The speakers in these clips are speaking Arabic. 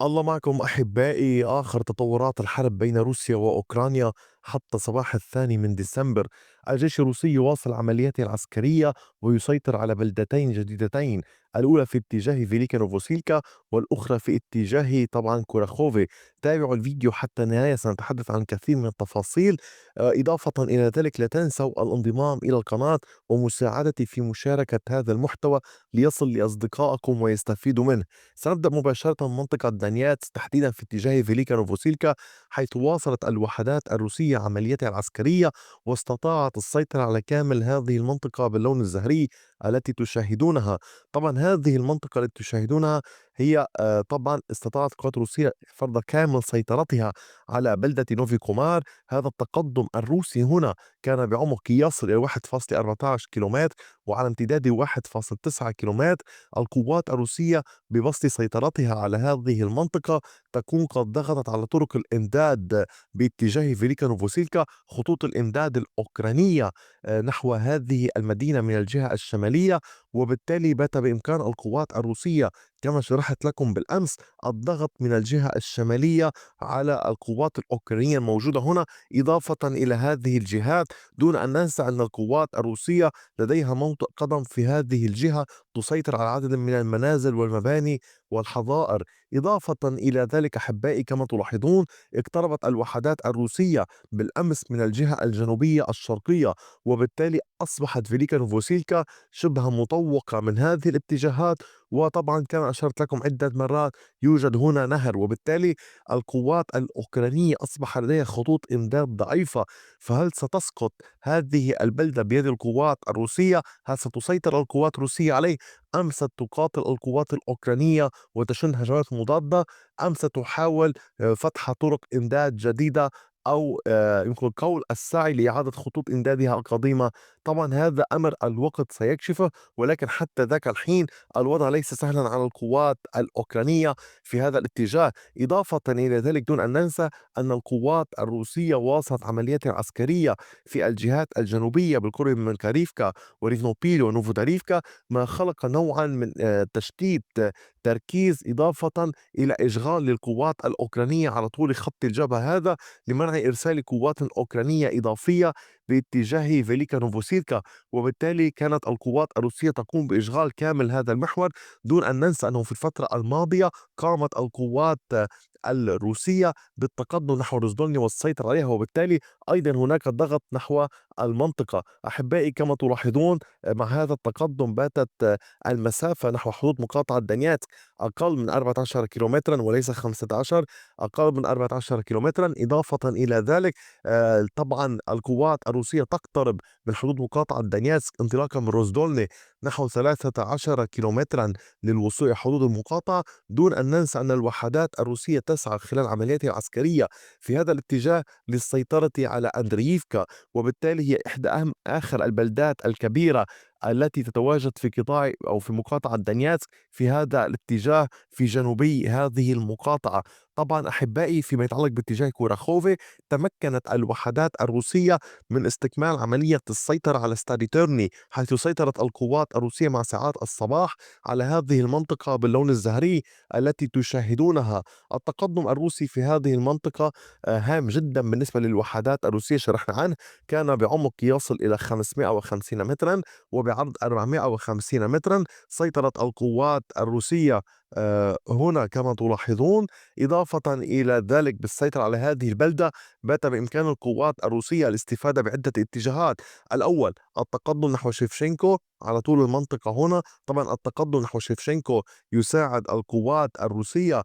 الله معكم أحبائي. آخر تطورات الحرب بين روسيا وأوكرانيا حتى صباح 2 ديسمبر. الجيش الروسي يواصل عملياته العسكرية ويسيطر على بلدتين جديدتين، الأولى في اتجاه فيليكا نوفوسيلكا والأخرى في اتجاه طبعا كوراخوفي. تابعوا الفيديو حتى النهاية، سنتحدث عن كثير من التفاصيل. إضافة إلى ذلك لا تنسوا الانضمام إلى القناة ومساعدتي في مشاركة هذا المحتوى ليصل لأصدقائكم ويستفيدوا منه. سنبدأ مباشرة من منطقة دانياتس تحديدا في اتجاه فيليكا نوفوسيلكا، حيث واصلت الوحدات الروسية عملياتها العسكرية واستطاعت السيطرة على كامل هذه المنطقة باللون الزهري التي تشاهدونها. طبعا هذه المنطقة التي تشاهدونها هي طبعا استطاعت القوات الروسية فرض كامل سيطرتها على بلدة نوفي كومار. هذا التقدم الروسي هنا كان بعمق يصل إلى 1.14 كيلومتر وعلى امتداد 1.9 كيلومتر. القوات الروسية ببسط سيطرتها على هذه المنطقة تكون قد ضغطت على طرق الإمداد باتجاه فيليكا نوفوسيلكا، خطوط الإمداد الأوكرانية نحو هذه المدينة من الجهة الشمالية. وبالتالي بات بإمكان القوات الروسية كما شرحت لكم بالأمس الضغط من الجهة الشمالية على القوات الأوكرانية الموجودة هنا، إضافة إلى هذه الجهات، دون أن ننسى أن القوات الروسية لديها موطئ قدم في هذه الجهة تسيطر على عدد من المنازل والمباني والحظائر. إضافة إلى ذلك أحبائي كما تلاحظون اقتربت الوحدات الروسية بالأمس من الجهة الجنوبية الشرقية، وبالتالي أصبحت فيليكا نوفوسيلكا شبه مطوقة من هذه الاتجاهات. وطبعا كما أشرت لكم عدة مرات يوجد هنا نهر، وبالتالي القوات الأوكرانية أصبح لديها خطوط إمداد ضعيفة. فهل ستسقط هذه البلدة بيد القوات الروسية؟ هل ستسيطر القوات الروسية عليه؟ أم ستقاتل القوات الأوكرانية وتشن هجمات مضادة؟ أم ستحاول فتح طرق إمداد جديدة، أو يمكن القول السعي لإعادة خطوط إمدادها القديمة؟ طبعا هذا أمر الوقت سيكشفه، ولكن حتى ذاك الحين الوضع ليس سهلا على القوات الأوكرانية في هذا الاتجاه. إضافة إلى ذلك دون أن ننسى أن القوات الروسية واصلت عملياتها العسكرية في الجهات الجنوبية بالقرب من كاريفكا وريفنوبيل ونوفوداريفكا، ما خلق نوعا من تشتيت تركيز، إضافة إلى إشغال للقوات الأوكرانية على طول خط الجبهة هذا لمنع إرسال قوات أوكرانية إضافية باتجاه فيليكا نوفوسيلكا. وبالتالي كانت القوات الروسية تقوم بإشغال كامل هذا المحور، دون أن ننسى أنه في الفترة الماضية قامت القوات الروسية بالتقدم نحو روزدولني والسيطرة عليها، وبالتالي أيضا هناك ضغط نحو المنطقة. أحبائي كما تلاحظون مع هذا التقدم باتت المسافة نحو حدود مقاطعة دانيات أقل من 14 كيلومترا وليس 15، أقل من 14 كيلومترا. إضافة إلى ذلك طبعا القوات الروسية تقترب من حدود مقاطعة دانياتسك انطلاقا من روزدولني نحو 13 كيلومترا للوصول إلى حدود المقاطعة، دون أن ننسى أن الوحدات الروسية تسعى خلال عملياتها العسكرية في هذا الاتجاه للسيطرة على أندرييفكا. وبالتالي هي إحدى أهم آخر البلدات الكبيرة التي تتواجد في قطاع أو في مقاطعة دانياتسك في هذا الاتجاه في جنوبي هذه المقاطعة. طبعا أحبائي فيما يتعلق باتجاه كوراخوفي، تمكنت الوحدات الروسية من استكمال عملية السيطرة على ستاريتيرني، حيث سيطرت القوات الروسية مع ساعات الصباح على هذه المنطقة باللون الزهري التي تشاهدونها. التقدم الروسي في هذه المنطقة هام جدا بالنسبة للوحدات الروسية، شرحنا عنه. كان بعمق يصل إلى 550 مترا وبعرض 450 مترا. سيطرت القوات الروسية هنا كما تلاحظون. إضافة إلى ذلك بالسيطرة على هذه البلدة بات بإمكان القوات الروسية الاستفادة بعدة اتجاهات. الأول التقدم نحو شيفشينكو على طول المنطقة هنا. طبعا التقدم نحو شيفشينكو يساعد القوات الروسية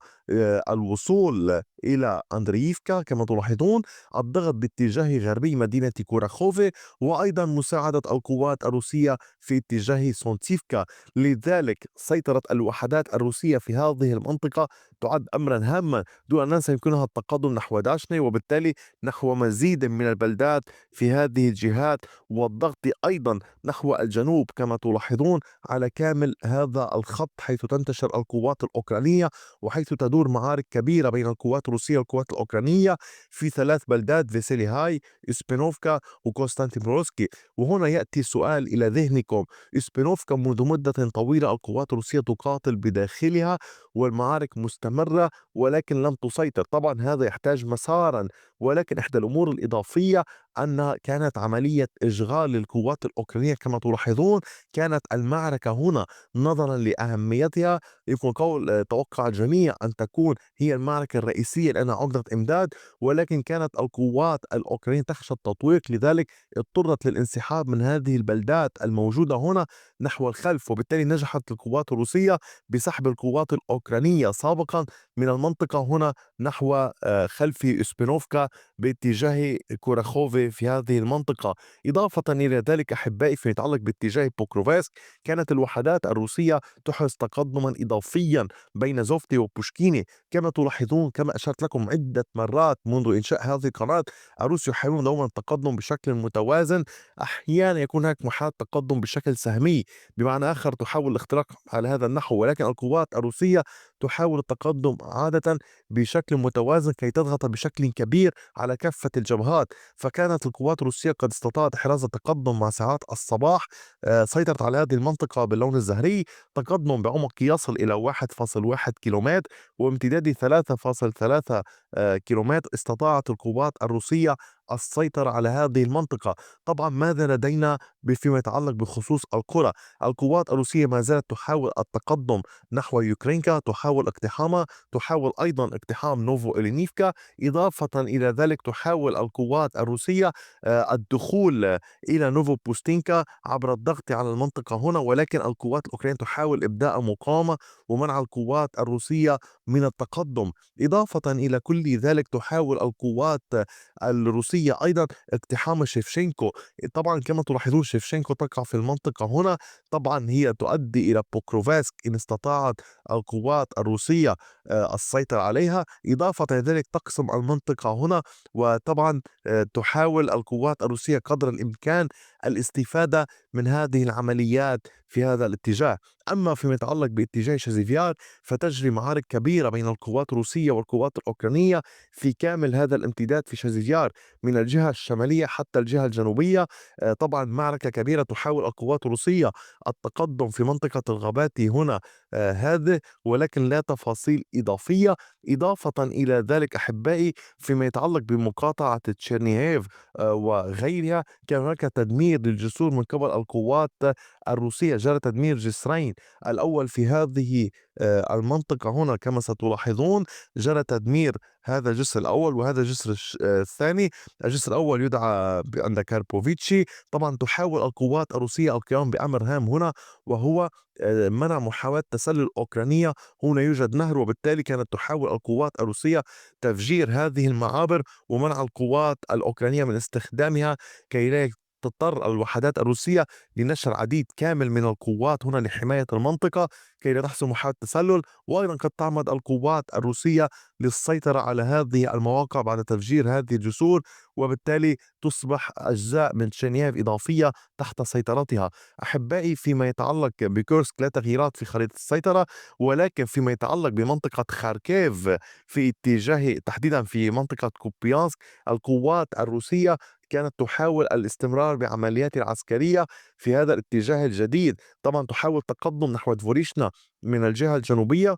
الوصول إلى أندرييفكا كما تلاحظون، الضغط باتجاه غربي مدينة كوراخوفي، وأيضا مساعدة القوات الروسية في اتجاه سونتيفكا. لذلك سيطرت الوحدات الروسية في هذه المنطقة تعد أمرا هاما، دون أن ننسى يمكنها التقدم نحو داشني وبالتالي نحو مزيد من البلدات في هذه الجهات، والضغط أيضا نحو الجنوب كما تلاحظون على كامل هذا الخط، حيث تنتشر القوات الأوكرانية وحيث تدور معارك كبيرة بين القوات الروسية والقوات الأوكرانية في 3 بلدات: فيسيلي هاي، إسبينوفكا، وكونستانتينوفسكي. وهنا يأتي سؤال إلى ذهنكم: إسبينوفكا منذ مدة طويلة القوات الروسية تقاتل بداخلها كاملها، والمعارك مستمرة ولكن لم تسيطر. طبعا هذا يحتاج مسارا، ولكن إحدى الأمور الإضافية أن كانت عملية إشغال للقوات الأوكرانية كما تلاحظون. كانت المعركة هنا نظرا لأهميتها يمكن قول توقع الجميع أن تكون هي المعركة الرئيسية لأنها عقدة إمداد، ولكن كانت القوات الأوكرانية تخشى التطويق، لذلك اضطرت للانسحاب من هذه البلدات الموجودة هنا نحو الخلف، وبالتالي نجحت القوات الروسية بسحب القوات الأوكرانية سابقا من المنطقة هنا نحو خلف إسبينوفكا باتجاه كوراخوفي في هذه المنطقة. إضافة إلى ذلك أحبائي فيما يتعلق باتجاه بوكروفاسك، كانت الوحدات الروسية تحرز تقدما إضافيا بين زوفتي وبوشكيني. كما تلاحظون كما أشرت لكم عدة مرات منذ إنشاء هذه القناة، الروس يحاولون دوما التقدم بشكل متوازن. أحيانا يكون هناك محاولة تقدم بشكل سهمي، بمعنى آخر تحاول الاختراق على هذا النحو، ولكن القوات الروسية تحاول التقدم عادة بشكل متوازن كي تضغط بشكل كبير على كافة الجبهات. فكانت القوات الروسية قد استطاعت إحراز التقدم مع ساعات الصباح، سيطرت على هذه المنطقة باللون الزهري، تقدم بعمق يصل إلى 1.1 كيلومتر وامتداد 3.3 كيلومتر. استطاعت القوات الروسية السيطرة على هذه المنطقة. طبعا ماذا لدينا فيما يتعلق بخصوص القرى؟ القوات الروسية ما زالت تحاول التقدم نحو يوكرينكا، تحاول اقتحامها، تحاول أيضا اقتحام نوفو إلينيفكا. إضافة إلى ذلك تحاول القوات الروسية الدخول إلى نوفو بوستينكا عبر الضغط على المنطقة هنا، ولكن القوات الأوكرانية تحاول إبداء مقاومة ومنع القوات الروسية من التقدم. إضافة إلى كل ذلك تحاول القوات الروسية أيضا اقتحام شيفشينكو. طبعا كما تلاحظون شيفشينكو تقع في المنطقة هنا، طبعا هي تؤدي إلى بوكروفاسك إن استطاعت القوات الروسية السيطرة عليها. إضافة إلى ذلك تقسم المنطقة هنا، وطبعا تحاول القوات الروسية قدر الإمكان الاستفادة من هذه العمليات في هذا الاتجاه. أما فيما يتعلق باتجاه شازيفيار فتجري معارك كبيرة بين القوات الروسية والقوات الأوكرانية في كامل هذا الامتداد في شازيفيار من الجهة الشمالية حتى الجهة الجنوبية. طبعا معركة كبيرة تحاول القوات الروسية التقدم في منطقة الغابات هنا هذه، ولكن لا تفاصيل إضافية. إضافة إلى ذلك أحبائي فيما يتعلق بمقاطعة تشيرنيهيف وغيرها، كان هناك تدمير للجسور من قبل القوات الروسية. جرى تدمير جسرين، الأول في هذه المنطقة هنا كما ستلاحظون، جرى تدمير هذا الجسر الأول وهذا الجسر الثاني. الجسر الأول يدعى عند كاربوفيتشي. طبعا تحاول القوات الروسية القيام بأمر هام هنا، وهو منع محاولة تسلل أوكرانية. هنا يوجد نهر، وبالتالي كانت تحاول القوات الروسية تفجير هذه المعابر ومنع القوات الأوكرانية من استخدامها كي لا تضطر الوحدات الروسية لنشر عديد كامل من القوات هنا لحماية المنطقة كي لا تحصل محاولة تسلل. وأيضا قد تعمد القوات الروسية للسيطرة على هذه المواقع بعد تفجير هذه الجسور، وبالتالي تصبح أجزاء من تشيرنييف إضافية تحت سيطرتها. أحبائي فيما يتعلق بكورسك لا تغييرات في خريطة السيطرة، ولكن فيما يتعلق بمنطقة خاركيف في اتجاه تحديدا في منطقة كوبيانسك، القوات الروسية كانت تحاول الاستمرار بعملياتها العسكرية في هذا الاتجاه الجديد. طبعا تحاول التقدم نحو دفوريشنا من الجهة الجنوبية،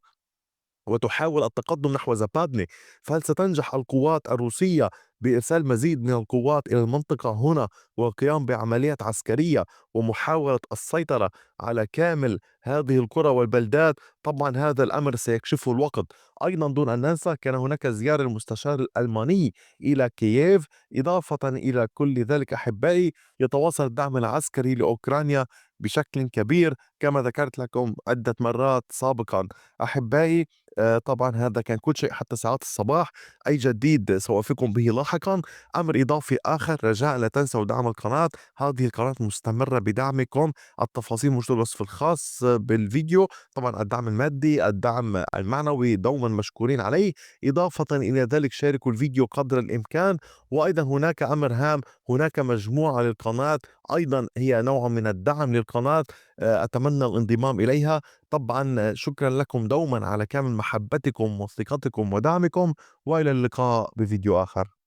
وتحاول التقدم نحو زبادني. فهل ستنجح القوات الروسية بإرسال مزيد من القوات إلى المنطقة هنا والقيام بعمليات عسكرية ومحاولة السيطرة على كامل هذه القرى والبلدات؟ طبعا هذا الأمر سيكشفه الوقت. أيضا دون أن ننسى كان هناك زيارة المستشار الألماني إلى كييف. إضافة إلى كل ذلك أحبائي يتواصل الدعم العسكري لأوكرانيا بشكل كبير كما ذكرت لكم عدة مرات سابقا. أحبائي طبعًا هذا كان كل شيء حتى ساعات الصباح. أي جديد سأوافيكم به لاحقًا. أمر إضافي آخر، رجاءً لا تنسوا دعم القناة، هذه القناة مستمرة بدعمكم. التفاصيل موجودة بالوصف الخاص بالفيديو. طبعًا الدعم المادي، الدعم المعنوي دومًا مشكورين عليه. إضافةً إلى ذلك شاركوا الفيديو قدر الإمكان. وأيضًا هناك أمر هام، هناك مجموعة للقناة أيضًا هي نوع من الدعم للقناة، أتمنى الانضمام إليها. طبعًا شكرًا لكم دومًا على كامل محبتكم وثقتكم ودعمكم، وإلى اللقاء بفيديو آخر.